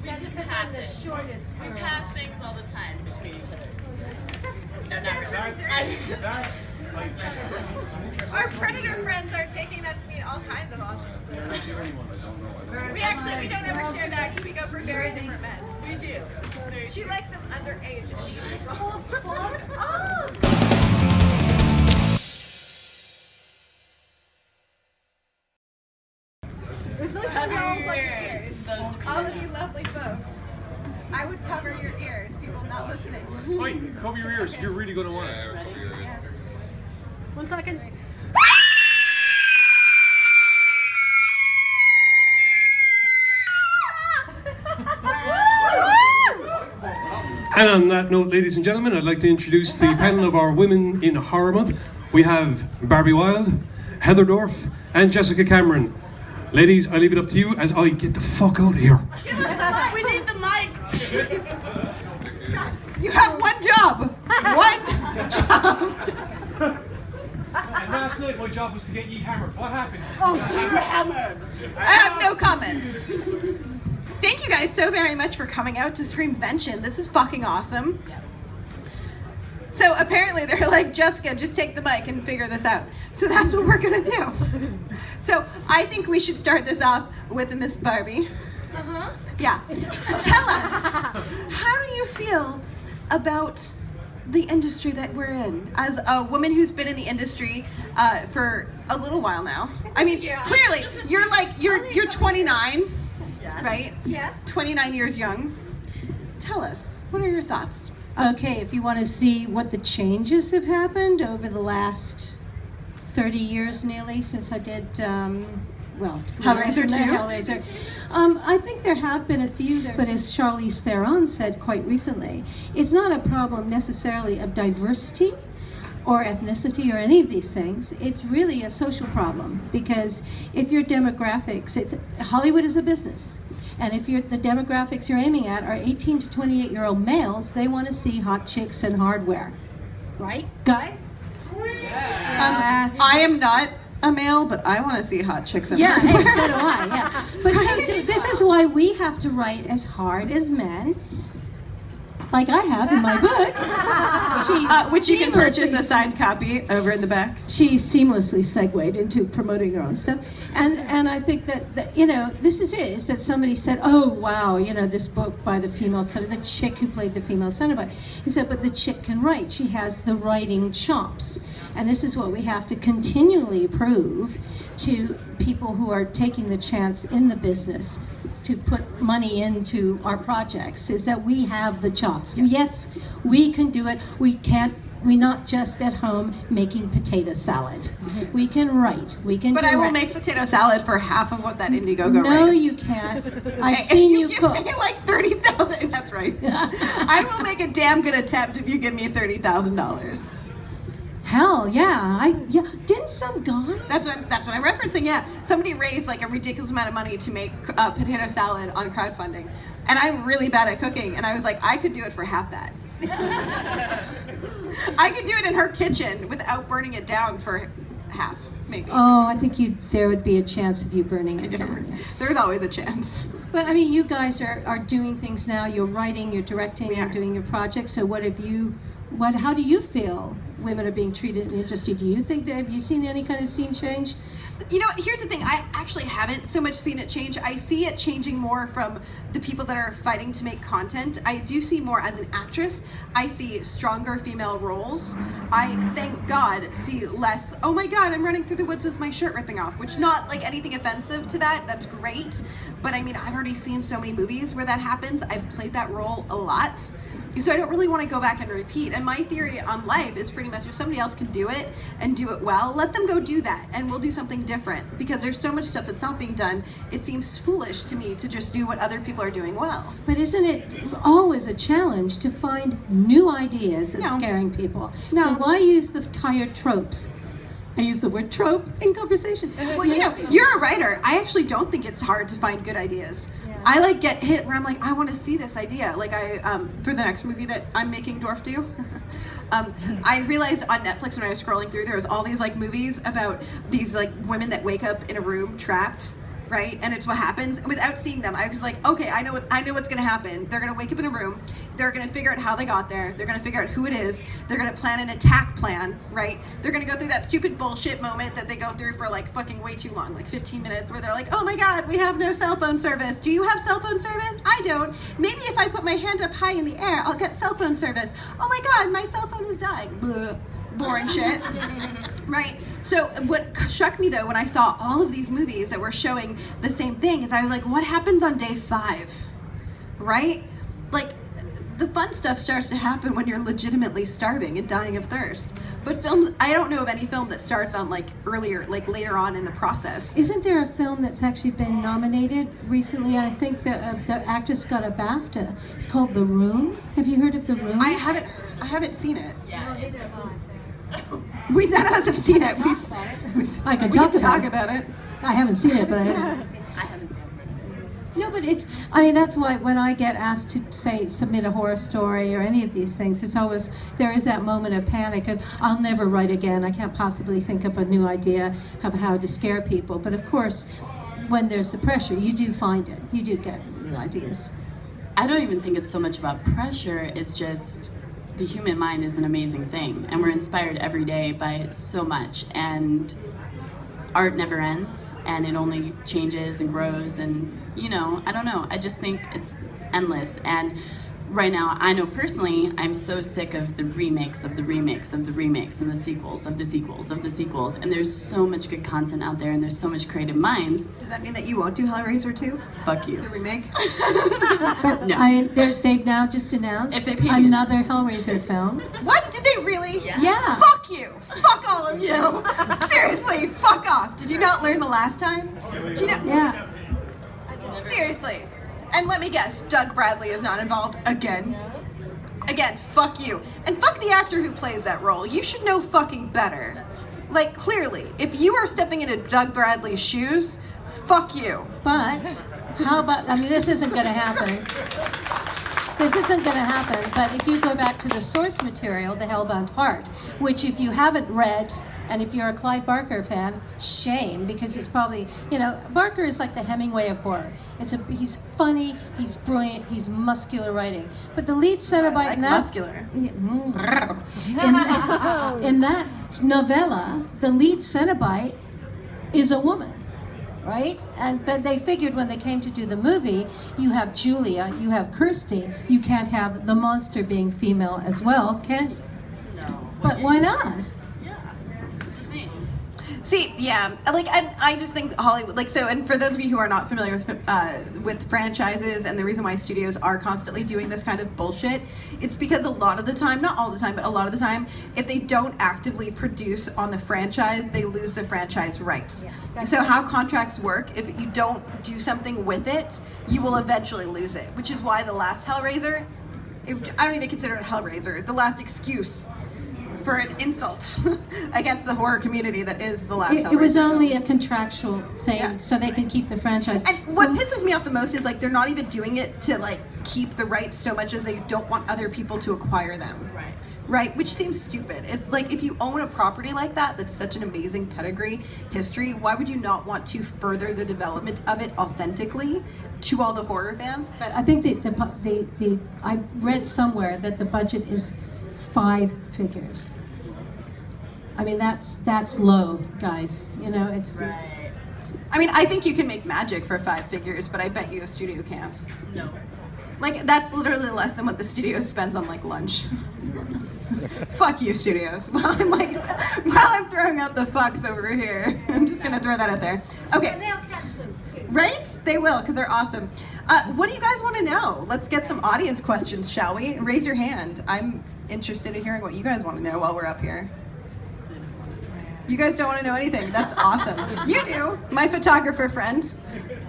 That's because I'm the shortest girl. We pass things all the time between each other. Our predator friends are taking that to mean all kinds of awesome stuff. We don't ever share that because we go for very different men. We do. She likes them underage. And she oh, fuck off. Cover your ears. All of you lovely folk. I would cover your ears, people not listening. Wait, cover your ears. You're really going to want it. Ready? Yeah. 1 second. And on that note, ladies and gentlemen, I'd like to introduce the panel of our Women in Horror Month. We have Barbie Wilde, Heather Dorff, and Jessica Cameron. Ladies, I leave it up to you as I get the fuck out of here. Give us the mic. We need the mic. You have one job. One job. And last night my job was to get ye hammered. What happened? Oh, you were hammered. I have no comments. Thank you guys so very much for coming out to Screamvention. This is fucking awesome. Yes. So apparently they're like, Jessica, just take the mic and figure this out. So that's what we're gonna do. So I think we should start this off with Miss Barbie. Uh-huh. Yeah. Tell us, how do you feel about the industry that we're in? As a woman who's been in the industry for a little while now. I mean, clearly, you're 29, Yes. right? Yes. 29 years young. Tell us, what are your thoughts? Okay, if you want to see what the changes have happened over the last 30 years nearly since I did, Hellraiser 2? Hellraiser. I think there have been a few, but as Charlize Theron said quite recently, it's not a problem necessarily of diversity or ethnicity or any of these things. It's really a social problem, because if your demographics, Hollywood is a business. And if the demographics you're aiming at are 18 to 28-year-old males, they want to see hot chicks and hardware. Right, guys? I am not a male, but I want to see hot chicks in Yeah, hardware. hey, so do I, yeah. But so this is why we have to write as hard as men, like I have in my books. Which you can purchase a signed copy over in the back. She seamlessly segued into promoting her own stuff. And I think that this is that somebody said, oh, wow, this book by the female Cenobite, the chick who played the female Cenobite. He said, but the chick can write. She has the writing chops. And this is what we have to continually prove to people who are taking the chance in the business to put money into our projects, is that we have the chops. Yes, we can do it. We're not just at home making potato salad. We can write. We can. But I will make potato salad for half of what that Indiegogo No, raised. you can't. I've seen you cook. Give me like 30,000. That's right. I will make a damn good attempt if you give me $30,000. Hell yeah! Didn't some guy? That's what I'm referencing. Yeah, somebody raised like a ridiculous amount of money to make potato salad on crowdfunding, and I'm really bad at cooking. And I was like, I could do it for half that. I could do it in her kitchen without burning it down for half, maybe. Oh, I think there would be a chance of you burning it down. Yeah. There's always a chance. But I mean, you guys are doing things now. You're writing, you're directing, you're doing your projects. So how do you feel women are being treated in the industry? Do you think have you seen any kind of scene change? Here's the thing. I actually haven't so much seen it change. I see it changing more from the people that are fighting to make content. I do see more as an actress. I see stronger female roles. I, thank God, see less, oh my God, I'm running through the woods with my shirt ripping off, which not like anything offensive to that. That's great. But I mean, I've already seen so many movies where that happens. I've played that role a lot. So I don't really want to go back and repeat. And my theory on life is pretty much if somebody else can do it and do it well, let them go do that and we'll do something different. Because there's so much stuff that's not being done. It seems foolish to me to just do what other people are doing well. But isn't it always a challenge to find new ideas of scaring people? No. So why use the tired tropes? I use the word trope in conversation. Well, you're a writer. I actually don't think it's hard to find good ideas. I get hit where I'm like, I want to see this idea. Like for the next movie that I'm making Dorff do, I realized on Netflix when I was scrolling through, there was all these like movies about these like women that wake up in a room trapped, right? And it's what happens without seeing them. I was like, okay, I know what's gonna happen. They're gonna wake up in a room. They're gonna figure out how they got there. They're gonna figure out who it is. They're gonna plan an attack plan, right? They're gonna go through that stupid bullshit moment that they go through for like fucking way too long, like 15 minutes, where they're like, oh my God, we have no cell phone service. Do you have cell phone service? I don't. Maybe if I put my hand up high in the air, I'll get cell phone service. Oh my God, my cell phone is dying. Blah. Boring shit, right? So what shocked me though when I saw all of these movies that were showing the same thing is I was like, what happens on day 5, right? Like the fun stuff starts to happen when you're legitimately starving and dying of thirst. But films, I don't know of any film that starts on like earlier, like later on in the process. Isn't there a film that's actually been nominated recently? I think the actress got a BAFTA. It's called The Room. Have you heard of The Room? I haven't seen it. Yeah. We none of us have seen it. I can We talk can talk about about it. I haven't seen it, but I haven't seen it. no, but it's, I mean, that's why when I get asked to say, submit a horror story or any of these things, it's always, there is that moment of panic of, I'll never write again. I can't possibly think up a new idea of how to scare people. But of course, when there's the pressure, you do find it. You do get new ideas. I don't even think it's so much about pressure, it's just the human mind is an amazing thing, and we're inspired every day by so much, and art never ends, and it only changes and grows, and you know, I don't know, I just think it's endless. And right now, I know personally, I'm so sick of the remakes of the remakes of the remakes and the sequels of the sequels of the sequels, and there's so much good content out there, and there's so much creative minds. Does that mean that you won't do Hellraiser 2? Fuck you. The remake? No. I mean, they've now just announced If they pay me another Hellraiser film. What? Did they really? Yeah. Fuck you! Fuck all of you! Seriously, fuck off! Did you not learn the last time? Did you know? Yeah. Seriously. And let me guess, Doug Bradley is not involved again. Again, fuck you. And fuck the actor who plays that role. You should know fucking better. Like, clearly, if you are stepping into Doug Bradley's shoes, fuck you. But how about, I mean, this isn't going to happen. This isn't going to happen, but if you go back to the source material, The Hellbound Heart, which if you haven't read, and if you're a Clive Barker fan, shame, because it's probably, you know, Barker is like the Hemingway of horror. He's funny, he's brilliant, he's muscular writing. But the lead Cenobite like in that, muscular. in that novella, the lead Cenobite is a woman. Right? But they figured when they came to do the movie, you have Julia, you have Kirsty, you can't have the monster being female as well, can you? No. But why not? Yeah. It's a thing. See, yeah, like I just think Hollywood, like, so, and for those of you who are not familiar with franchises and the reason why studios are constantly doing this kind of bullshit, it's because a lot of the time, not all the time, but a lot of the time, if they don't actively produce on the franchise, they lose the franchise rights. Yeah, so how contracts work, if you don't do something with it, you will eventually lose it, which is why the last Hellraiser, I don't even consider it Hellraiser, the last excuse for an insult against the horror community that is the last Hellraiser. It was only film. a contractual thing, Yeah. so they can keep the franchise. And what pisses me off the most is like they're not even doing it to like keep the rights so much as they don't want other people to acquire them. Right. Right, which seems stupid. It's like if you own a property like that, that's such an amazing pedigree, history, why would you not want to further the development of it authentically to all the horror fans? But I think the I read somewhere that the budget is 5 figures. I mean, that's low, guys. You know, it's Right. I mean, I think you can make magic for 5 figures, but I bet you a studio can't. No. Like, that's literally less than what the studio spends on, like, lunch. Fuck you, studios. While I'm throwing out the fucks over here. I'm just gonna throw that out there. Okay. they'll catch them too. Right? They will, because they're awesome. What do you guys want to know? Let's get some audience questions, shall we? Raise your hand. I'm interested in hearing what you guys want to know while we're up here. You guys don't want to know anything. That's awesome. You do, my photographer friends.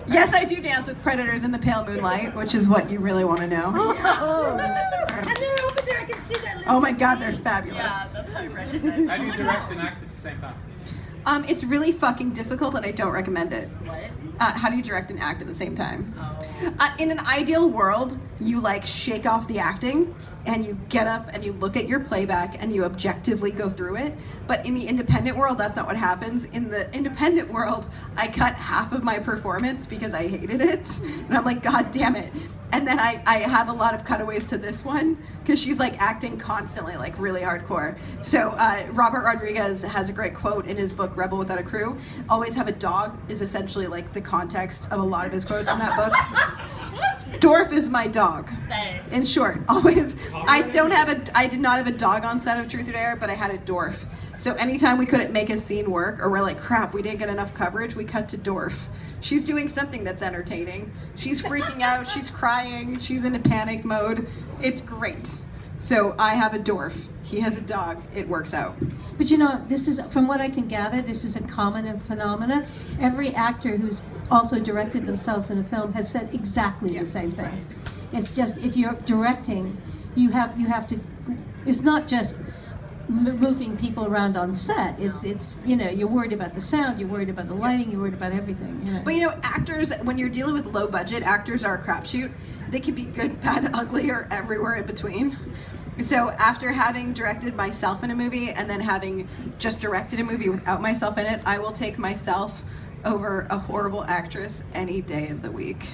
Yes, I do dance with predators in the pale moonlight, which is what you really want to know. And they're over there, I can see that. Oh my God, they're fabulous. Yeah, that's how you recognize How do you direct and act at the same time? It's really fucking difficult, and I don't recommend it. What? How do you direct and act at the same time? In an ideal world, you like shake off the acting and you get up and you look at your playback and you objectively go through it. But in the independent world, that's not what happens. In the independent world, I cut half of my performance because I hated it. And I'm like, God damn it. And then I have a lot of cutaways to this one because she's like acting constantly, like really hardcore. So Robert Rodriguez has a great quote in his book, Rebel Without a Crew. Always have a dog is essentially like the context of a lot of his quotes in that book. Dorff is my dog. Thanks. In short, always. I did not have a dog on set of Truth or Dare, but I had a Dorff. So anytime we couldn't make a scene work, or we're like, crap, we didn't get enough coverage, we cut to Dorff. She's doing something that's entertaining. She's freaking out, she's crying, she's in a panic mode. It's great. So I have a Dorff. He has a dog. It works out. But you know, this is, from what I can gather, this is a common phenomena. Every actor who's also directed themselves in a film has said exactly the same thing. It's just, if you're directing, you have to, it's not just moving people around on set. It's you know, you're worried about the sound, you're worried about the lighting, you're worried about everything. You know. But you know, actors, when you're dealing with low budget, actors are a crapshoot. They can be good, bad, ugly, or everywhere in between. So after having directed myself in a movie and then having just directed a movie without myself in it, I will take myself over a horrible actress any day of the week.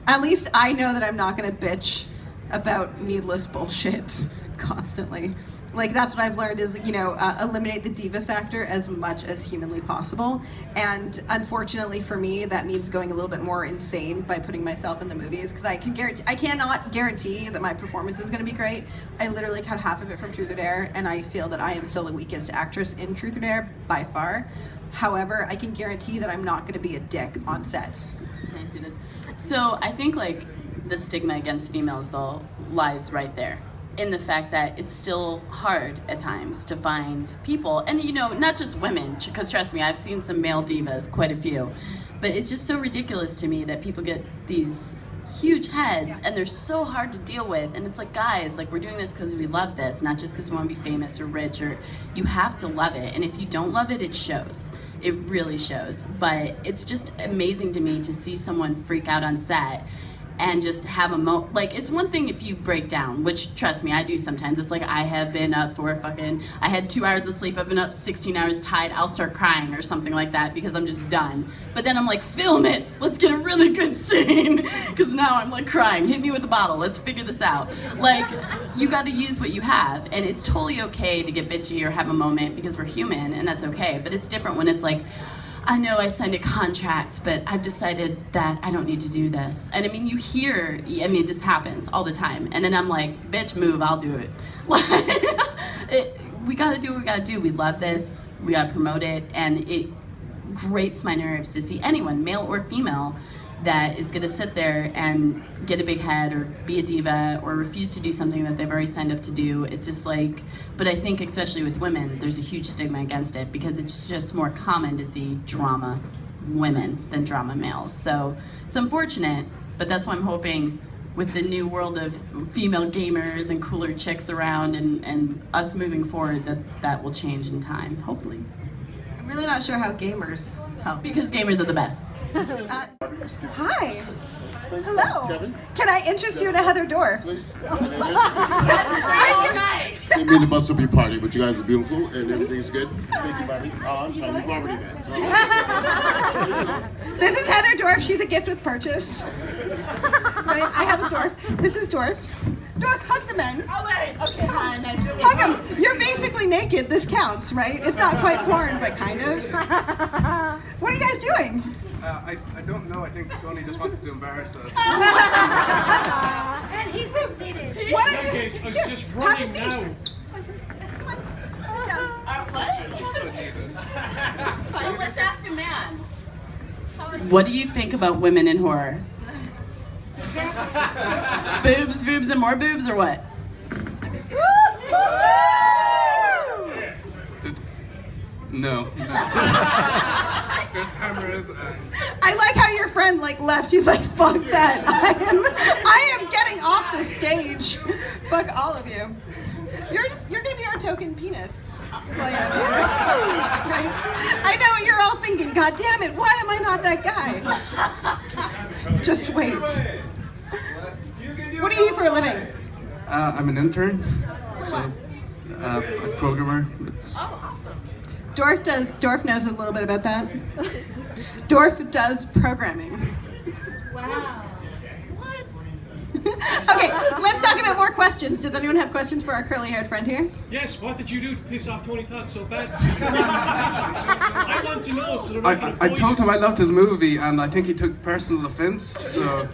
At least I know that I'm not gonna bitch about needless bullshit constantly. Like, that's what I've learned is, you know, eliminate the diva factor as much as humanly possible. And unfortunately for me, that means going a little bit more insane by putting myself in the movies, because I cannot guarantee that my performance is going to be great. I literally cut half of it from Truth or Dare, and I feel that I am still the weakest actress in Truth or Dare by far. However, I can guarantee that I'm not going to be a dick on set. Can I see this? So I think like the stigma against females though lies right there, in the fact that it's still hard at times to find people, and you know, not just women, because trust me, I've seen some male divas, quite a few, but it's just so ridiculous to me that people get these huge heads and they're so hard to deal with. And it's like, guys, like, we're doing this because we love this, not just because we want to be famous or rich, or you have to love it. And if you don't love it, it shows. It really shows. But it's just amazing to me to see someone freak out on set and just have a like, it's one thing if you break down, which trust me, I do sometimes. It's like, I have been up for I had 2 hours of sleep, I've been up 16 hours tied, I'll start crying or something like that because I'm just done. But then I'm like, film it, let's get a really good scene, because now I'm like crying, hit me with a bottle, let's figure this out. Like, you gotta use what you have, and it's totally okay to get bitchy or have a moment because we're human, and that's okay. But it's different when it's like, I know I signed a contract, but I've decided that I don't need to do this. And I mean, you hear, I mean, this happens all the time. And then I'm like, bitch, move, I'll do it. Like, we gotta do what we gotta do. We love this, we gotta promote it, and it grates my nerves to see anyone, male or female, that is gonna sit there and get a big head or be a diva or refuse to do something that they've already signed up to do. It's just like, but I think especially with women, there's a huge stigma against it because it's just more common to see drama women than drama males. So it's unfortunate, but that's why I'm hoping with the new world of female gamers and cooler chicks around and us moving forward, that will change in time, hopefully. I'm really not sure how gamers help. Because gamers are the best. Hi. Hello. Kevin? Can I interest you in a Heather Dorff? Please. I Didn't mean to bust up your party, but you guys are beautiful and everything's good. Thank you, buddy. Oh, I'm sorry, you've already been. This is Heather Dorff. She's a gift with purchase. Right? I have a Dorff. This is Dorff. Dorff, hug the men. Oh, wait. Okay, hi. Nice to meet you. Hug them. You're basically naked. This counts, right? It's not quite porn, but kind of. What are you guys doing? I don't know. I think Tony just wanted to embarrass us. And he succeeded. What are you? It's just Have a running seat. now. Come on. Sit down. What? So Jesus. So let's ask a man. What do you think about women in horror? Boobs, boobs, and more boobs, or what? No. There's cameras and I like how your friend like left. He's like, fuck that. I am getting off the stage. Fuck all of you. You're gonna be our token penis while you're up here. Right? I know what you're all thinking. God damn it! Why am I not that guy? Just wait. What do you do for a living? I'm an intern, so a programmer. Dorff knows a little bit about that. Dorff does programming. Wow. Okay, let's talk about more questions. Does anyone have questions for our curly-haired friend here? Yes, what did you do to piss off Tony Todd so bad? I want to know. So that I told him I loved his movie, and I think he took personal offense, so...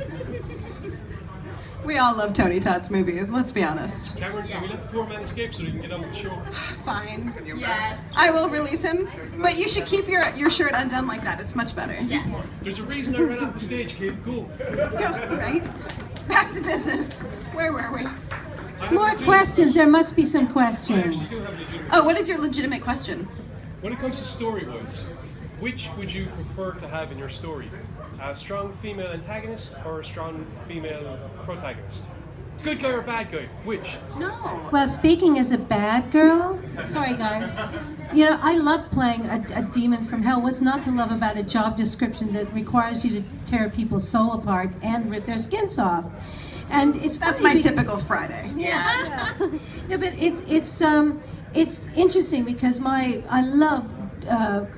We all love Tony Todd's movies, let's be honest. Cameron, can we let the poor man escape so we can get on with the show? Fine. Yes. I will release him, but you should keep your shirt undone like that. It's much better. Yes. There's a reason I ran off the stage, kid. Go. Go, right? Back to business. Where were we? More questions. There must be some questions. Oh, what is your legitimate question? When it comes to story-wise, which would you prefer to have in your story? A strong female antagonist or a strong female protagonist? Good guy or bad guy? Which? No. Well, speaking as a bad girl, sorry guys, you know, I loved playing a demon from hell. What's not to love about a job description that requires you to tear people's soul apart and rip their skins off? And That's my typical Friday. Yeah. Yeah, but it's interesting because I love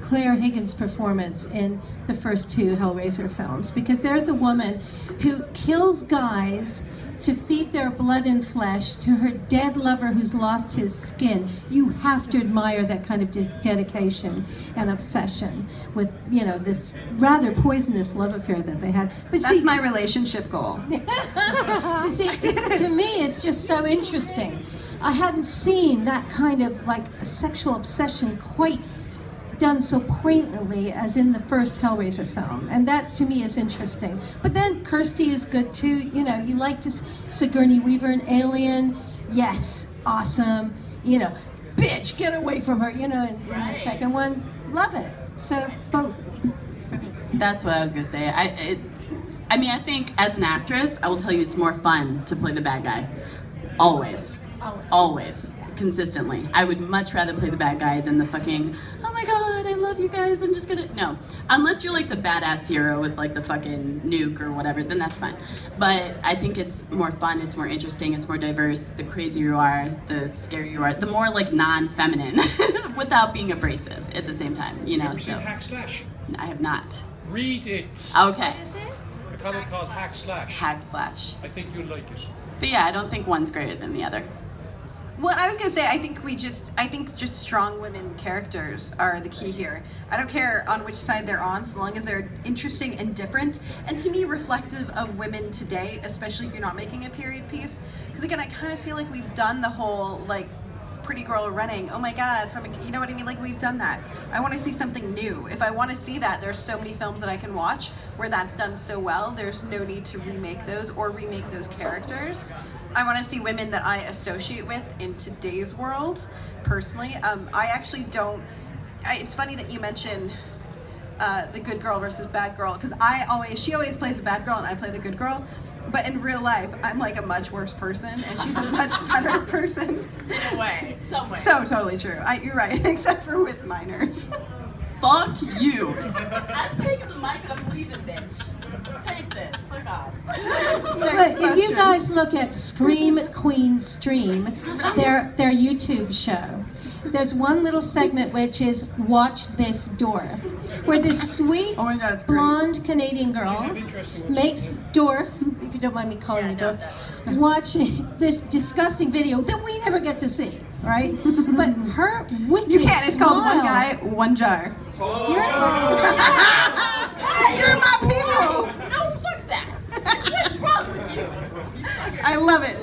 Claire Higgins' performance in the first two Hellraiser films, because there's a woman who kills guys to feed their blood and flesh to her dead lover who's lost his skin. You have to admire that kind of dedication and obsession with, you know, this rather poisonous love affair that they had. But That's my relationship goal. but see, to me, it's just so interesting. I hadn't seen that kind of like a sexual obsession quite done so poignantly as in the first Hellraiser film, and that to me is interesting. But then Kirsty is good too. You know, you like to Sigourney Weaver, an alien, yes, awesome. You know, bitch, get away from her. You know, in the second one, love it. So both. That's what I was gonna say. I mean, I think as an actress, I will tell you it's more fun to play the bad guy. Always. Always. Consistently. I would much rather play the bad guy than the fucking, oh my god, I love you guys, I'm just gonna, no. Unless you're like the badass hero with like the fucking nuke or whatever, then that's fine. But I think it's more fun, it's more interesting, it's more diverse. The crazier you are, the scarier you are, the more like non-feminine without being abrasive at the same time, you know, so. Hack Slash. I have not. Read it. Okay. A comic called Hack Slash. Hack slash. I think you'll like it. But yeah, I don't think one's greater than the other. Well, I was gonna say, I think just strong women characters are the key here. I don't care on which side they're on, so long as they're interesting and different, and to me reflective of women today, especially if you're not making a period piece. Because again, I kind of feel like we've done the whole like pretty girl running. Oh my God, you know what I mean? Like we've done that. I want to see something new. If I want to see that, there's so many films that I can watch where that's done so well. There's no need to remake those or remake those characters. I want to see women that I associate with in today's world, personally. I actually don't. It's funny that you mentioned the good girl versus bad girl, because she always plays a bad girl and I play the good girl. But in real life, I'm like a much worse person and she's a much better person. In a way, somewhere. So totally true. You're right, except for with minors. Fuck you. I'm taking the mic and I'm leaving, bitch. Take this. Fuck off. But if you guys look at Scream Queen Stream, their YouTube show, there's one little segment which is Watch This Dorff, where this sweet Oh my God, it's great. blonde Canadian girl makes Dorff, if you don't mind me calling you Dorff, watching this disgusting video that we never get to see, right? But her wicked You can't. It's called One smile- Guy, One Jar. You're- You're my people. No, fuck that. What's wrong with you? I love it.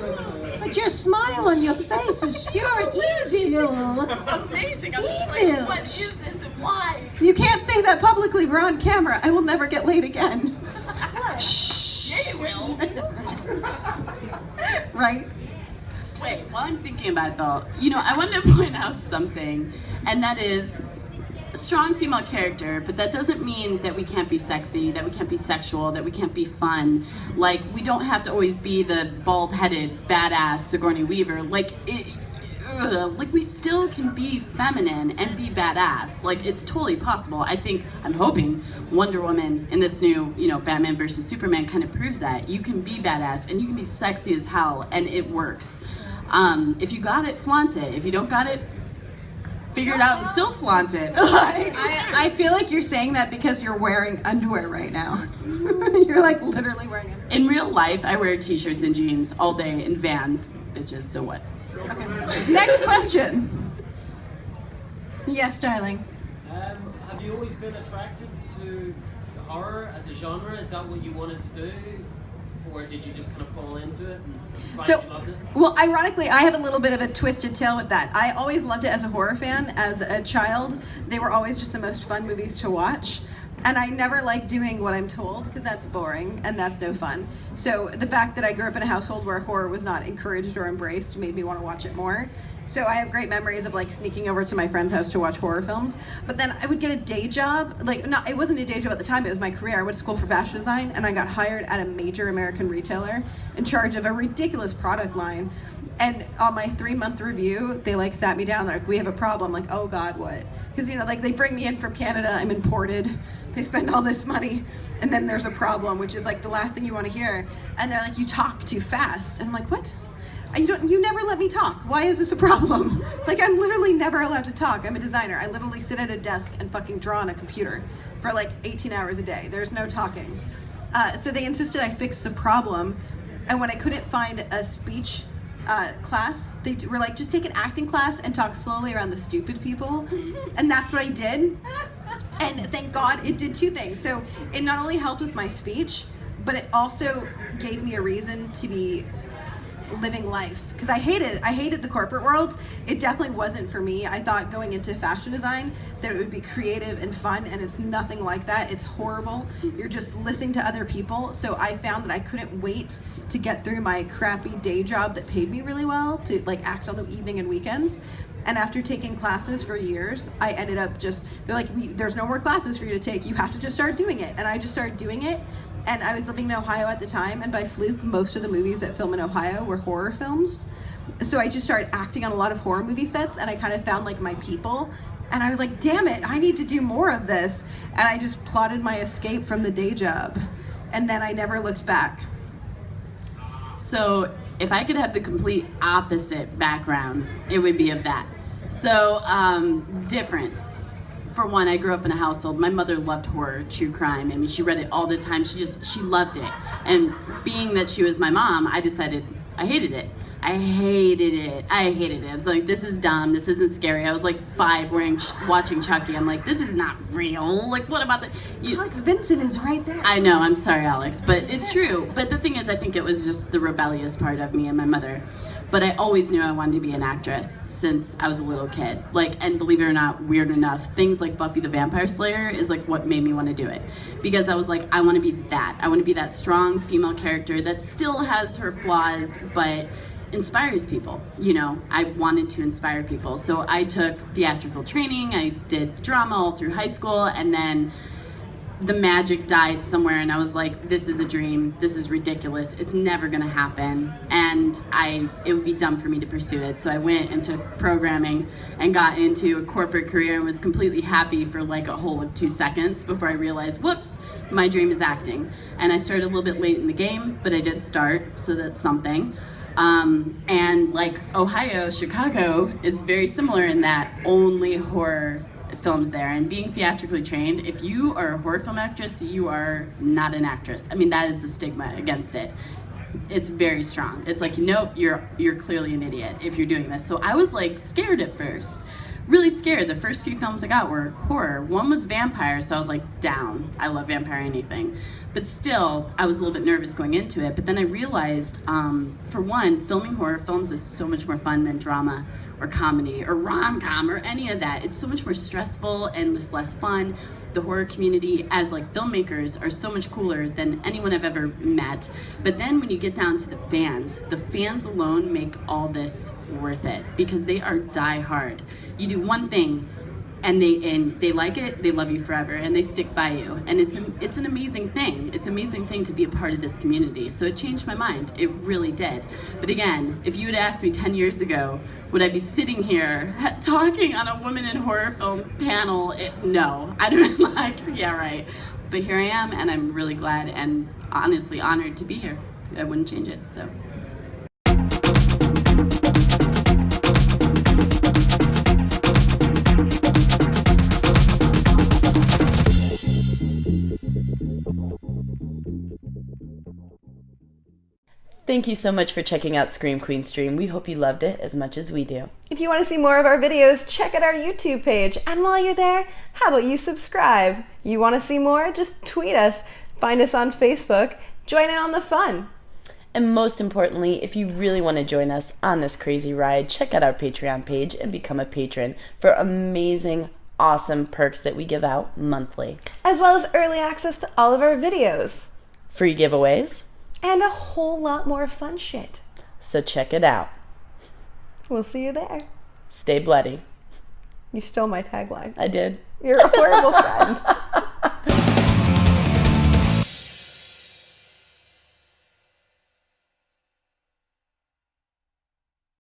But your smile on your face is pure evil. Amazing. I'm just Evil. like, what is this and why? You can't say that publicly. We're on camera. I will never get laid again. Yeah, you will. Right? Wait, while I'm thinking about it though, you know, I wanted to point out something, and that is strong female character, but that doesn't mean that we can't be sexy, that we can't be sexual, that we can't be fun. Like, we don't have to always be the bald-headed, badass Sigourney Weaver. Like, like we still can be feminine and be badass. Like it's totally possible. I'm hoping Wonder Woman in this new, Batman versus Superman kind of proves that you can be badass and you can be sexy as hell and it works. If you got it, flaunt it. If you don't got it, figure it out and still flaunt it. I feel like you're saying that because you're wearing underwear right now. You're like literally wearing underwear. In real life, I wear t-shirts and jeans all day in Vans, bitches, so what? Okay. Next question. Yes, darling. Have you always been attracted to horror as a genre? Is that what you wanted to do? Or did you just kind of fall into it and find you loved it? Well, ironically, I have a little bit of a twisted tale with that. I always loved it as a horror fan. As a child, they were always just the most fun movies to watch. And I never liked doing what I'm told because that's boring and that's no fun. So the fact that I grew up in a household where horror was not encouraged or embraced made me want to watch it more. So I have great memories of like sneaking over to my friend's house to watch horror films. But then I would get a day job. It wasn't a day job at the time, it was my career. I went to school for fashion design and I got hired at a major American retailer in charge of a ridiculous product line. And on my 3-month review, they like sat me down, they're like, we have a problem. Like, oh God, what? Because they bring me in from Canada, I'm imported, they spend all this money, and then there's a problem, which is like the last thing you want to hear. And they're like, you talk too fast. And I'm like, what? You never let me talk. Why is this a problem? Like, I'm literally never allowed to talk. I'm a designer. I literally sit at a desk and fucking draw on a computer for like 18 hours a day. There's no talking. So they insisted I fix the problem. And when I couldn't find a speech class, they were like, just take an acting class and talk slowly around the stupid people. And that's what I did. And thank God it did 2 things. So it not only helped with my speech, but it also gave me a reason to be living life, because I hated the corporate world. It definitely wasn't for me. I thought going into fashion design that it would be creative and fun, and it's nothing like that. It's horrible. You're just listening to other people. So I found that I couldn't wait to get through my crappy day job that paid me really well to like act on the evening and weekends. And after taking classes for years, I ended up they're like, there's no more classes for you to take. You have to just start doing it. And I just started doing it. And I was living in Ohio at the time, and by fluke, most of the movies that film in Ohio were horror films. So I just started acting on a lot of horror movie sets, and I kind of found like my people. And I was like, damn it, I need to do more of this. And I just plotted my escape from the day job. And then I never looked back. So if I could have the complete opposite background, it would be of that. So difference. For one, I grew up in a household, my mother loved horror, true crime. I mean, she read it all the time. She loved it. And being that she was my mom, I decided I hated it. I hated it. I was like, this is dumb. This isn't scary. I was like 5 watching Chucky. I'm like, this is not real. Like, what about Alex Vincent is right there. I know. I'm sorry, Alex. But it's true. But the thing is, I think it was just the rebellious part of me and my mother. But I always knew I wanted to be an actress since I was a little kid. And believe it or not, weird enough, things like Buffy the Vampire Slayer is like what made me want to do it. Because I was like, I want to be that. I want to be that strong female character that still has her flaws, but inspires people. I wanted to inspire people. So I took theatrical training, I did drama all through high school, and then the magic died somewhere, and I was like, this is a dream, this is ridiculous, it's never gonna happen, and it would be dumb for me to pursue it. So I went into programming and got into a corporate career and was completely happy for like a whole of 2 seconds before I realized, whoops, my dream is acting. And I started a little bit late in the game, but I did start, so that's something. And like Ohio, Chicago is very similar in that only horror films there, and being theatrically trained, if you are a horror film actress, you are not an actress. I mean, that is the stigma against it. It's very strong. It's like, nope, you're clearly an idiot if you're doing this. So I was like scared at first, really scared. The first few films I got were horror. One was vampire, so I was like, down. I love vampire anything. But still, I was a little bit nervous going into it. But then I realized, for one, filming horror films is so much more fun than drama or comedy or rom-com or any of that. It's so much more stressful and just less fun. The horror community as like filmmakers are so much cooler than anyone I've ever met. But then when you get down to the fans alone make all this worth it because they are die hard. You do one thing and they like it, they love you forever, and they stick by you. And it's an amazing thing. It's an amazing thing to be a part of this community. So it changed my mind. It really did. But again, if you had asked me 10 years ago, would I be sitting here talking on a woman in horror film panel? No. I'd have been like, yeah, right. But here I am, and I'm really glad and honestly honored to be here. I wouldn't change it, so. Thank you so much for checking out Scream Queen Stream. We hope you loved it as much as we do. If you want to see more of our videos, check out our YouTube page. And while you're there, how about you subscribe? You want to see more? Just tweet us. Find us on Facebook. Join in on the fun. And most importantly, if you really want to join us on this crazy ride, check out our Patreon page and become a patron for amazing, awesome perks that we give out monthly. As well as early access to all of our videos. Free giveaways. And a whole lot more fun shit. So check it out. We'll see you there. Stay bloody. You stole my tagline. I did. You're a horrible friend.